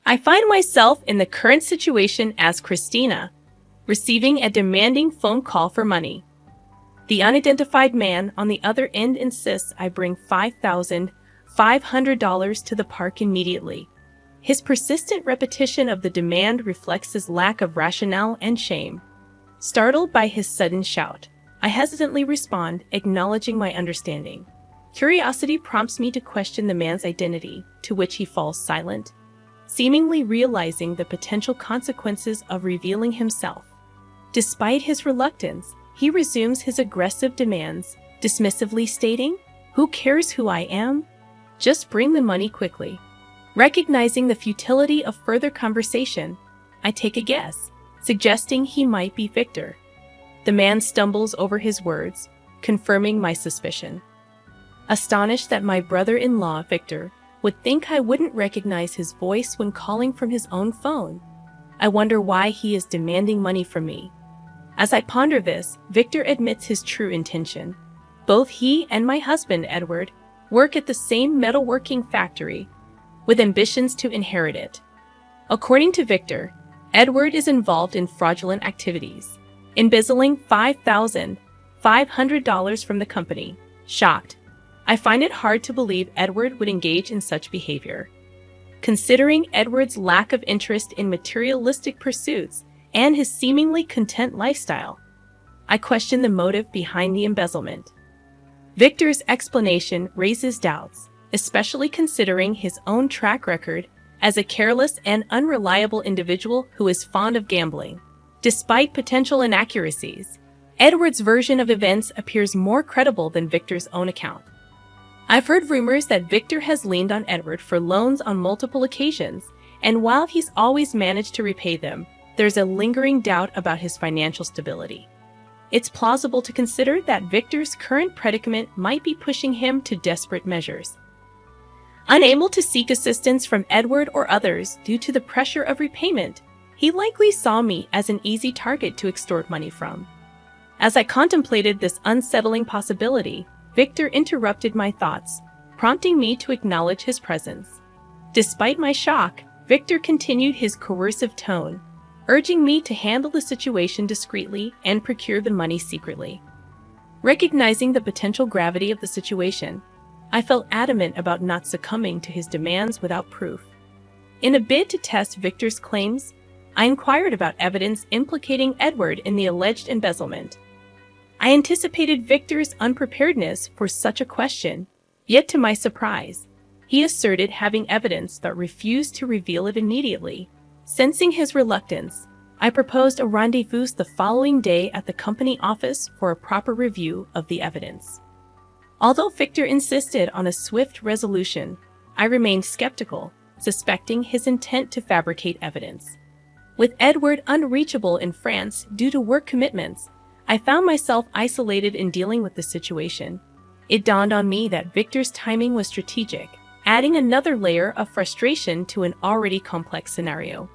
I find myself in the current situation as Christina, receiving a demanding phone call for money. The unidentified man on the other end insists I bring $5,500 to the park immediately. His persistent repetition of the demand reflects his lack of rationale and shame. Startled by his sudden shout, I hesitantly respond, acknowledging my understanding. Curiosity prompts me to question the man's identity, to which he falls silent, seemingly realizing the potential consequences of revealing himself. Despite his reluctance, he resumes his aggressive demands, dismissively stating, "Who cares who I am? Just bring the money quickly." Recognizing the futility of further conversation, I take a guess, suggesting he might be Victor. The man stumbles over his words, confirming my suspicion. Astonished that my brother-in-law, Victor, would think I wouldn't recognize his voice when calling from his own phone, I wonder why he is demanding money from me. As I ponder this, Victor admits his true intention. Both he and my husband, Edward, work at the same metalworking factory, with ambitions to inherit it. According to Victor, Edward is involved in fraudulent activities, embezzling $5,500 from the company. Shocked, I find it hard to believe Edward would engage in such behavior. Considering Edward's lack of interest in materialistic pursuits and his seemingly content lifestyle, I question the motive behind the embezzlement. Victor's explanation raises doubts, especially considering his own track record as a careless and unreliable individual who is fond of gambling. Despite potential inaccuracies, Edward's version of events appears more credible than Victor's own account. I've heard rumors that Victor has leaned on Edward for loans on multiple occasions, and while he's always managed to repay them, there's a lingering doubt about his financial stability. It's plausible to consider that Victor's current predicament might be pushing him to desperate measures. Unable to seek assistance from Edward or others due to the pressure of repayment, he likely saw me as an easy target to extort money from. As I contemplated this unsettling possibility, Victor interrupted my thoughts, prompting me to acknowledge his presence. Despite my shock, Victor continued his coercive tone, urging me to handle the situation discreetly and procure the money secretly. Recognizing the potential gravity of the situation, I felt adamant about not succumbing to his demands without proof. In a bid to test Victor's claims, I inquired about evidence implicating Edward in the alleged embezzlement. I anticipated Victor's unpreparedness for such a question, yet to my surprise, he asserted having evidence but refused to reveal it immediately. Sensing his reluctance, I proposed a rendezvous the following day at the company office for a proper review of the evidence. Although Victor insisted on a swift resolution, I remained skeptical, suspecting his intent to fabricate evidence. With Edward unreachable in France due to work commitments, I found myself isolated in dealing with the situation. It dawned on me that Victor's timing was strategic, adding another layer of frustration to an already complex scenario.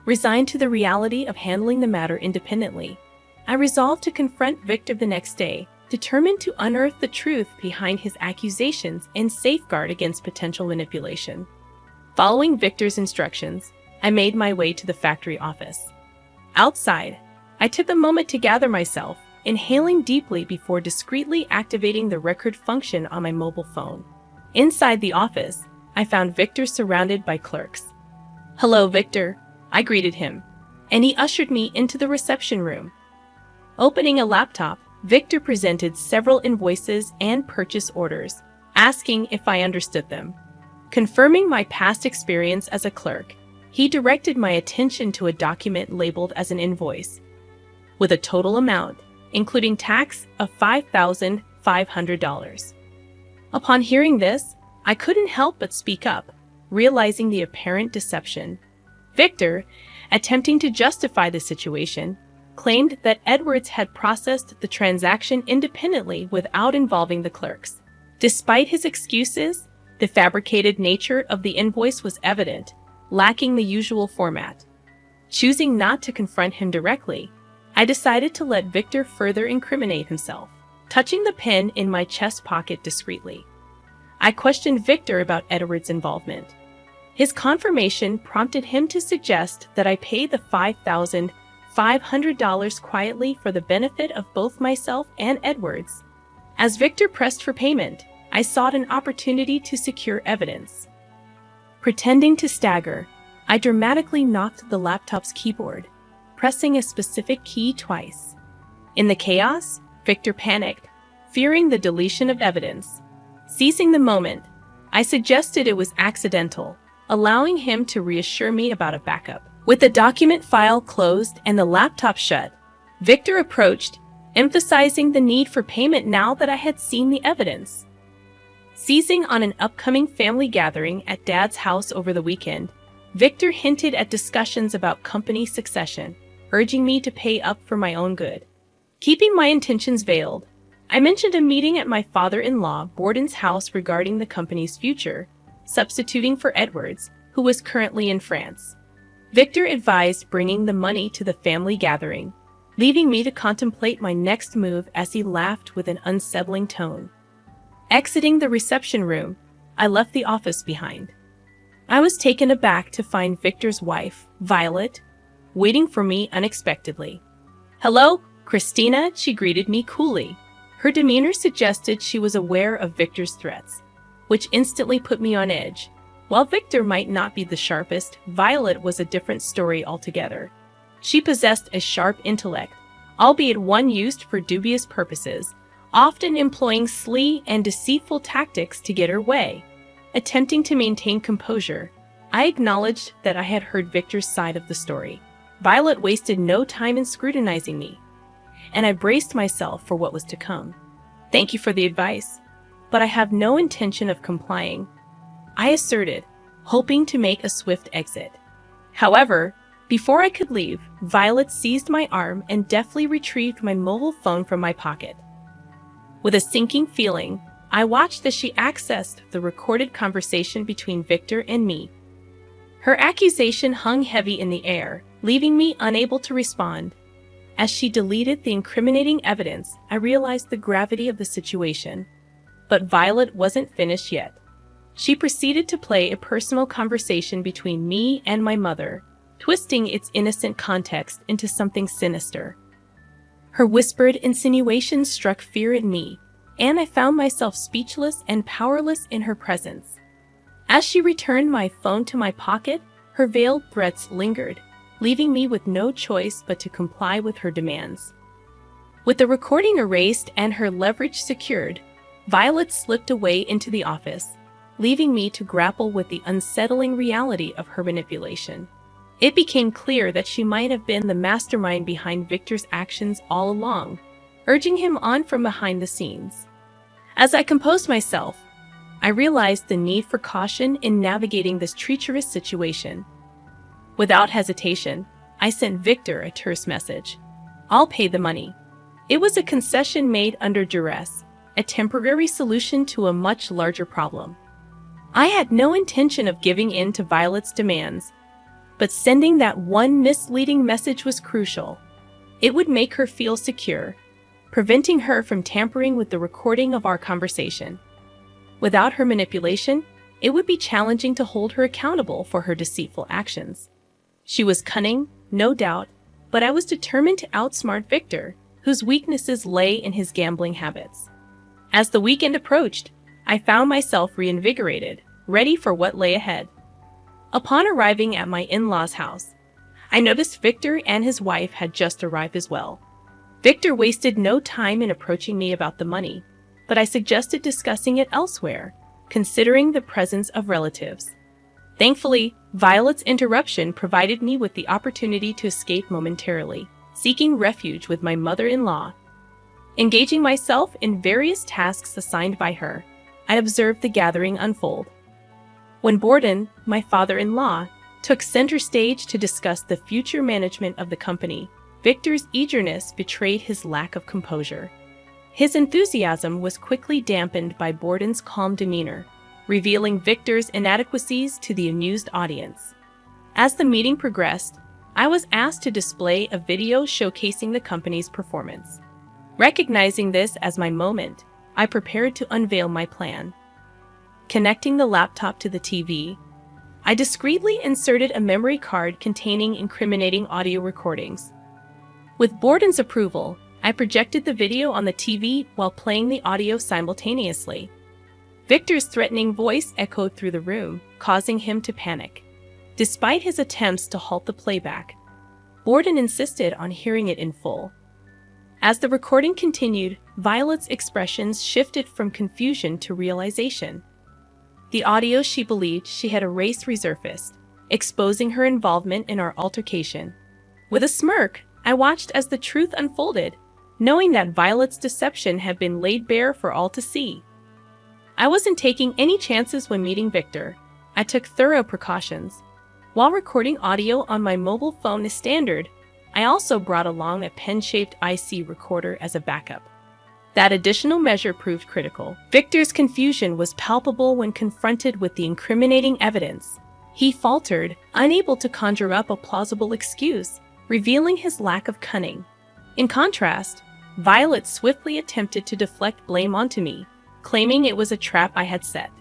Resigned to the reality of handling the matter independently, I resolved to confront Victor the next day, determined to unearth the truth behind his accusations and safeguard against potential manipulation. Following Victor's instructions, I made my way to the factory office. Outside, I took a moment to gather myself, inhaling deeply before discreetly activating the record function on my mobile phone. Inside the office, I found Victor surrounded by clerks. "Hello, Victor," I greeted him, and he ushered me into the reception room. Opening a laptop, Victor presented several invoices and purchase orders, asking if I understood them. Confirming my past experience as a clerk, he directed my attention to a document labeled as an invoice, with a total amount, including tax, of $5,500. Upon hearing this, I couldn't help but speak up, realizing the apparent deception. Victor, attempting to justify the situation, claimed that Edwards had processed the transaction independently without involving the clerks. Despite his excuses, the fabricated nature of the invoice was evident, lacking the usual format. Choosing not to confront him directly, I decided to let Victor further incriminate himself, touching the pen in my chest pocket discreetly. I questioned Victor about Edward's involvement. His confirmation prompted him to suggest that I pay the $5,500 quietly for the benefit of both myself and Edwards. As Victor pressed for payment, I sought an opportunity to secure evidence. Pretending to stagger, I dramatically knocked the laptop's keyboard, pressing a specific key twice. In the chaos, Victor panicked, fearing the deletion of evidence. Seizing the moment, I suggested it was accidental, allowing him to reassure me about a backup. With the document file closed and the laptop shut, Victor approached, emphasizing the need for payment now that I had seen the evidence. Seizing on an upcoming family gathering at Dad's house over the weekend, Victor hinted at discussions about company succession, urging me to pay up for my own good. Keeping my intentions veiled, I mentioned a meeting at my father-in-law Borden's house regarding the company's future, substituting for Edwards, who was currently in France. Victor advised bringing the money to the family gathering, leaving me to contemplate my next move as he laughed with an unsettling tone. Exiting the reception room, I left the office behind. I was taken aback to find Victor's wife, Violet, waiting for me unexpectedly. "Hello, Christina," she greeted me coolly. Her demeanor suggested she was aware of Victor's threats, which instantly put me on edge. While Victor might not be the sharpest, Violet was a different story altogether. She possessed a sharp intellect, albeit one used for dubious purposes, often employing sly and deceitful tactics to get her way. Attempting to maintain composure, I acknowledged that I had heard Victor's side of the story. Violet wasted no time in scrutinizing me, and I braced myself for what was to come. "Thank you for the advice, but I have no intention of complying," I asserted, hoping to make a swift exit. However, before I could leave, Violet seized my arm and deftly retrieved my mobile phone from my pocket. With a sinking feeling, I watched as she accessed the recorded conversation between Victor and me. Her accusation hung heavy in the air, leaving me unable to respond. As she deleted the incriminating evidence, I realized the gravity of the situation. But Violet wasn't finished yet. She proceeded to play a personal conversation between me and my mother, twisting its innocent context into something sinister. Her whispered insinuations struck fear in me, and I found myself speechless and powerless in her presence. As she returned my phone to my pocket, her veiled threats lingered, leaving me with no choice but to comply with her demands. With the recording erased and her leverage secured, Violet slipped away into the office, leaving me to grapple with the unsettling reality of her manipulation. It became clear that she might have been the mastermind behind Victor's actions all along, urging him on from behind the scenes. As I composed myself, I realized the need for caution in navigating this treacherous situation. Without hesitation, I sent Victor a terse message. "I'll pay the money." It was a concession made under duress, a temporary solution to a much larger problem. I had no intention of giving in to Violet's demands, but sending that one misleading message was crucial. It would make her feel secure, preventing her from tampering with the recording of our conversation. Without her manipulation, it would be challenging to hold her accountable for her deceitful actions. She was cunning, no doubt, but I was determined to outsmart Victor, whose weaknesses lay in his gambling habits. As the weekend approached, I found myself reinvigorated, ready for what lay ahead. Upon arriving at my in-laws' house, I noticed Victor and his wife had just arrived as well. Victor wasted no time in approaching me about the money, but I suggested discussing it elsewhere, considering the presence of relatives. Thankfully, Violet's interruption provided me with the opportunity to escape momentarily, seeking refuge with my mother-in-law. Engaging myself in various tasks assigned by her, I observed the gathering unfold. When Borden, my father-in-law, took center stage to discuss the future management of the company, Victor's eagerness betrayed his lack of composure. His enthusiasm was quickly dampened by Borden's calm demeanor, revealing Victor's inadequacies to the amused audience. As the meeting progressed, I was asked to display a video showcasing the company's performance. Recognizing this as my moment, I prepared to unveil my plan. Connecting the laptop to the TV, I discreetly inserted a memory card containing incriminating audio recordings. With Borden's approval, I projected the video on the TV while playing the audio simultaneously. Victor's threatening voice echoed through the room, causing him to panic. Despite his attempts to halt the playback, Borden insisted on hearing it in full. As the recording continued, Violet's expressions shifted from confusion to realization. The audio she believed she had erased resurfaced, exposing her involvement in our altercation. With a smirk, I watched as the truth unfolded, knowing that Violet's deception had been laid bare for all to see. I wasn't taking any chances when meeting Victor. I took thorough precautions. While recording audio on my mobile phone is standard, I also brought along a pen-shaped IC recorder as a backup. That additional measure proved critical. Victor's confusion was palpable when confronted with the incriminating evidence. He faltered, unable to conjure up a plausible excuse, revealing his lack of cunning. In contrast, Violet swiftly attempted to deflect blame onto me, claiming it was a trap I had set.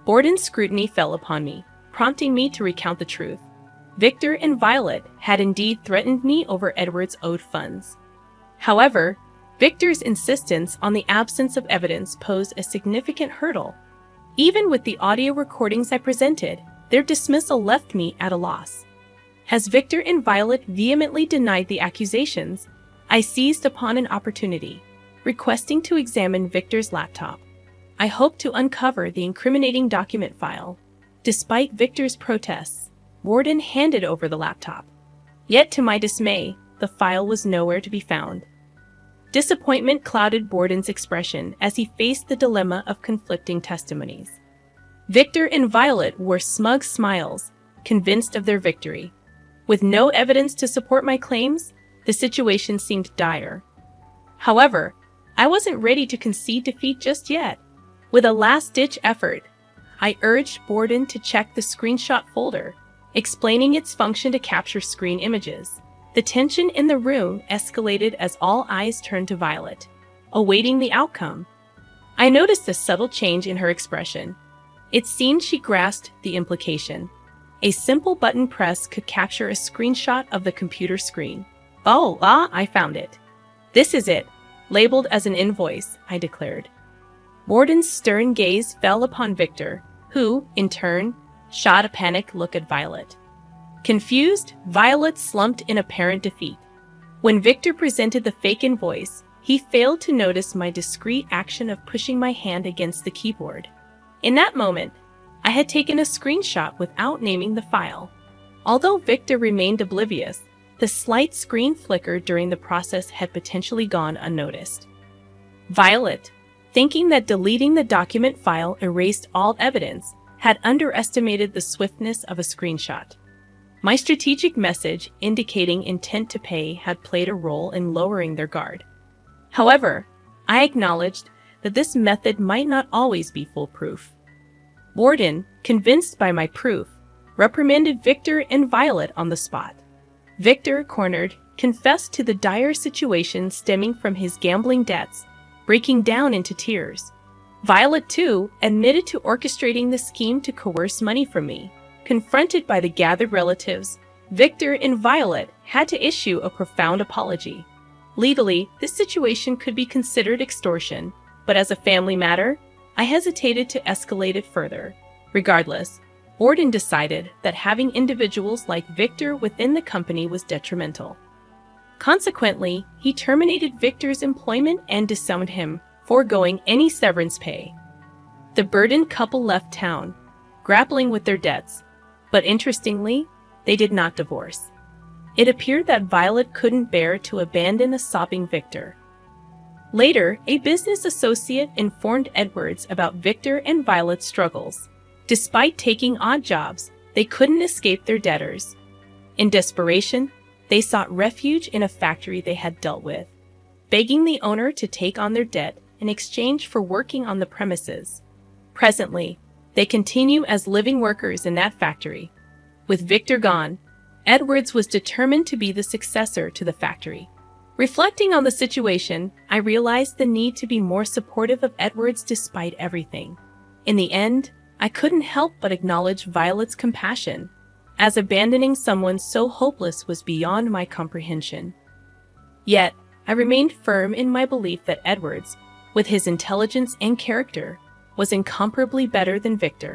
Borden's scrutiny fell upon me, prompting me to recount the truth. Victor and Violet had indeed threatened me over Edward's owed funds. However, Victor's insistence on the absence of evidence posed a significant hurdle. Even with the audio recordings I presented, their dismissal left me at a loss. As Victor and Violet vehemently denied the accusations, I seized upon an opportunity, requesting to examine Victor's laptop. I hoped to uncover the incriminating document file. Despite Victor's protests, Borden handed over the laptop. Yet to my dismay, the file was nowhere to be found. Disappointment clouded Borden's expression as he faced the dilemma of conflicting testimonies. Victor and Violet wore smug smiles, convinced of their victory. With no evidence to support my claims, the situation seemed dire. However, I wasn't ready to concede defeat just yet. With a last-ditch effort, I urged Borden to check the screenshot folder, explaining its function to capture screen images. The tension in the room escalated as all eyes turned to Violet, awaiting the outcome. I noticed a subtle change in her expression. It seemed she grasped the implication. A simple button press could capture a screenshot of the computer screen. I found it. This is it, labeled as an invoice, I declared. Borden's stern gaze fell upon Victor, who, in turn, shot a panicked look at Violet. Confused, Violet slumped in apparent defeat. When Victor presented the fake invoice, he failed to notice my discreet action of pushing my hand against the keyboard. In that moment, I had taken a screenshot without naming the file. Although Victor remained oblivious, the slight screen flicker during the process had potentially gone unnoticed. Violet, thinking that deleting the document file erased all evidence, had underestimated the swiftness of a screenshot. My strategic message indicating intent to pay had played a role in lowering their guard. However, I acknowledged that this method might not always be foolproof. Borden, convinced by my proof, reprimanded Victor and Violet on the spot. Victor, cornered, confessed to the dire situation stemming from his gambling debts, breaking down into tears. Violet, too, admitted to orchestrating the scheme to coerce money from me. Confronted by the gathered relatives, Victor and Violet had to issue a profound apology. Legally, this situation could be considered extortion, but as a family matter, I hesitated to escalate it further. Regardless, Borden decided that having individuals like Victor within the company was detrimental. Consequently, he terminated Victor's employment and disowned him, foregoing any severance pay. The burdened couple left town, grappling with their debts, but interestingly, they did not divorce. It appeared that Violet couldn't bear to abandon a sobbing Victor. Later, a business associate informed Edwards about Victor and Violet's struggles. Despite taking odd jobs, they couldn't escape their debtors. In desperation, they sought refuge in a factory they had dealt with, begging the owner to take on their debt in exchange for working on the premises. Presently, they continue as living workers in that factory. With Victor gone, Edwards was determined to be the successor to the factory. Reflecting on the situation, I realized the need to be more supportive of Edwards despite everything. In the end, I couldn't help but acknowledge Violet's compassion, as abandoning someone so hopeless was beyond my comprehension. Yet, I remained firm in my belief that Edwards, with his intelligence and character, was incomparably better than Victor.